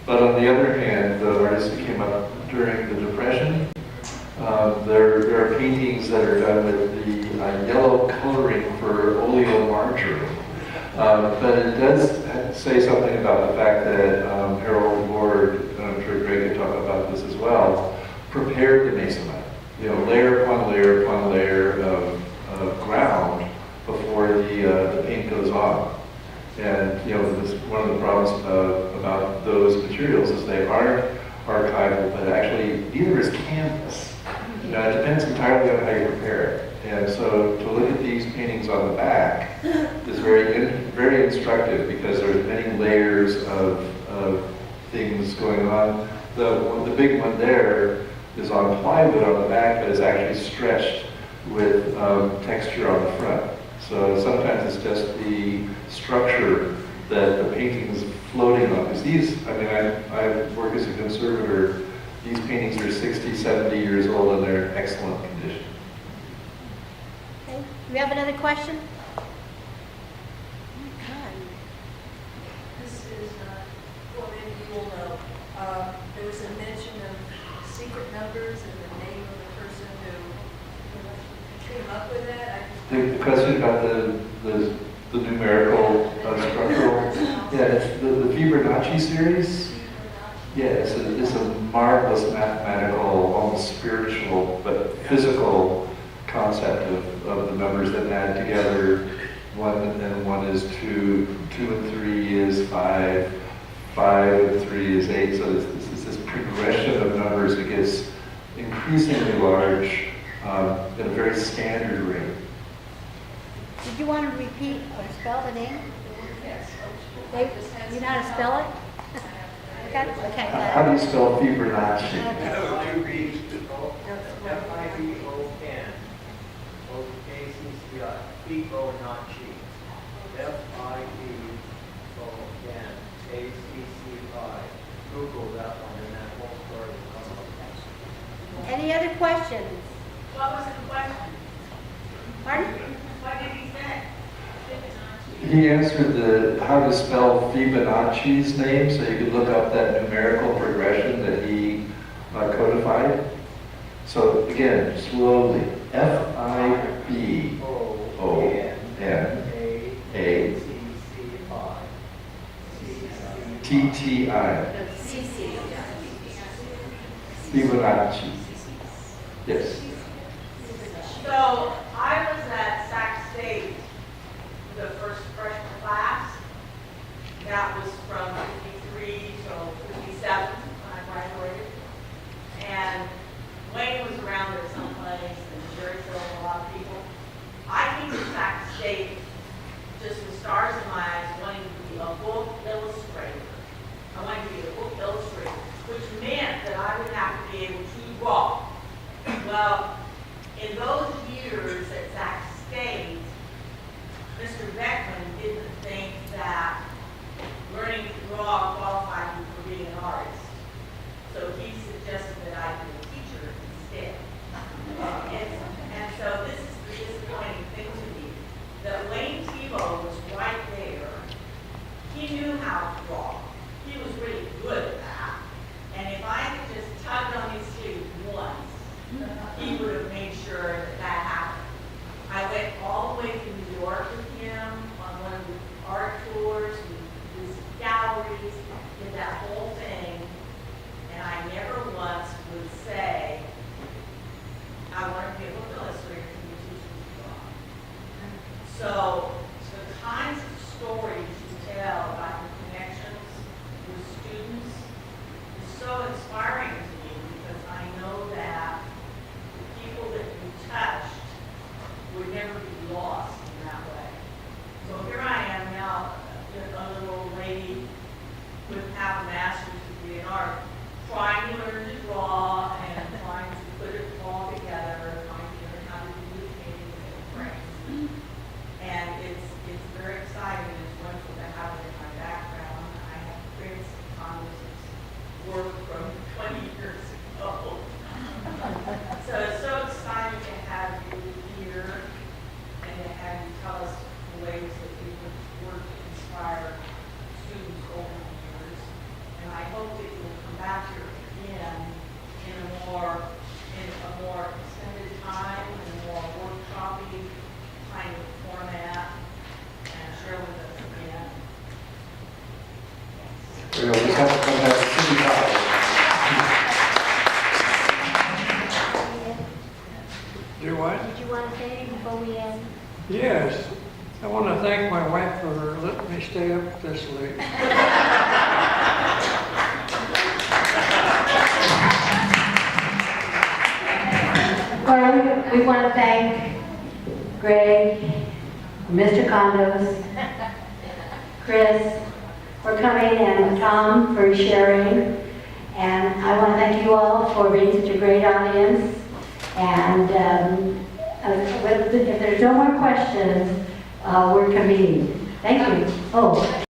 But on the other hand, the artists who came up during the Depression, there are paintings that are done with the yellow coloring for oleomargarine. But it does say something about the fact that Harold Ward, and I'm sure Greg can talk about this as well, prepared the masonite. You know, layer upon layer upon layer of ground before the paint goes on. And you know, one of the problems about those materials is they aren't archival, but actually neither is canvas. You know, it depends entirely on how you prepare it. And so to look at these paintings on the back is very instructive because there's many layers of things going on. The big one there is on plywood on the back, but is actually stretched with texture on the front. So sometimes it's just the structure that the painting is floating on. Because these, I mean, I work as a conservator. These paintings are 60, 70 years old and they're in excellent condition. Okay. Do we have another question? This is, well, maybe you will know, there was a mention of secret numbers and the name of the person who came up with that. The question about the numerical structural, yeah, it's the Fibonacci series. Yeah, it's a marvelous mathematical, almost spiritual, but physical concept of the numbers that add together. 1 and 1 is 2, 2 and 3 is 5, 5 and 3 is 8. So this progression of numbers that gets increasingly large at a very standard rate. Did you want to repeat or spell the name? Yes. You know how to spell it? Okay. How do you spell Fibonacci? F-I-B-O-N, O-K-C-C-I, Fibonacci, F-I-B-O-N, A-C-C-I. Google that one and that whole story will come up. Any other questions? What was the question? Pardon? What did he say? He answered how to spell Fibonacci's name, so you could look up that numerical progression that he codified. So again, slowly, F-I-B-O-N-A-T-T-I. Fibonacci. Yes. So I was at Sac State, the first freshman class. That was from 53 till 57 when I graduated. And Wayne was around there someplace, and Jerry Phil and a lot of people. I came to Sac State just with stars in my eyes, wanting to be a book illustrator. I wanted to be a book illustrator, which meant that I would have to be able to draw. Well, in those years at Sac State, Mr. Beckman didn't think that learning to draw qualified me for being an artist. So he suggested that I be a teacher instead. And so this is the disappointing thing to me, that Wayne Tebow was right there. He knew how to draw. He was really good at that. And if I had just tugged on his sleeve once, he would have made sure that that happened. I went all the way to New York with him on one of a more extended time and more workshop-y kind of format and share with us again. We'll just have to come back to City College. Do what? Did you want to say anything before we end? Yes. I want to thank my wife for letting me stay up this late. Well, we want to thank Greg, Mr. Kondos, Chris for coming, and Tom for sharing. And I want to thank you all for being such a great audience. And if there's no more questions, we're convened. Thank you. Oh.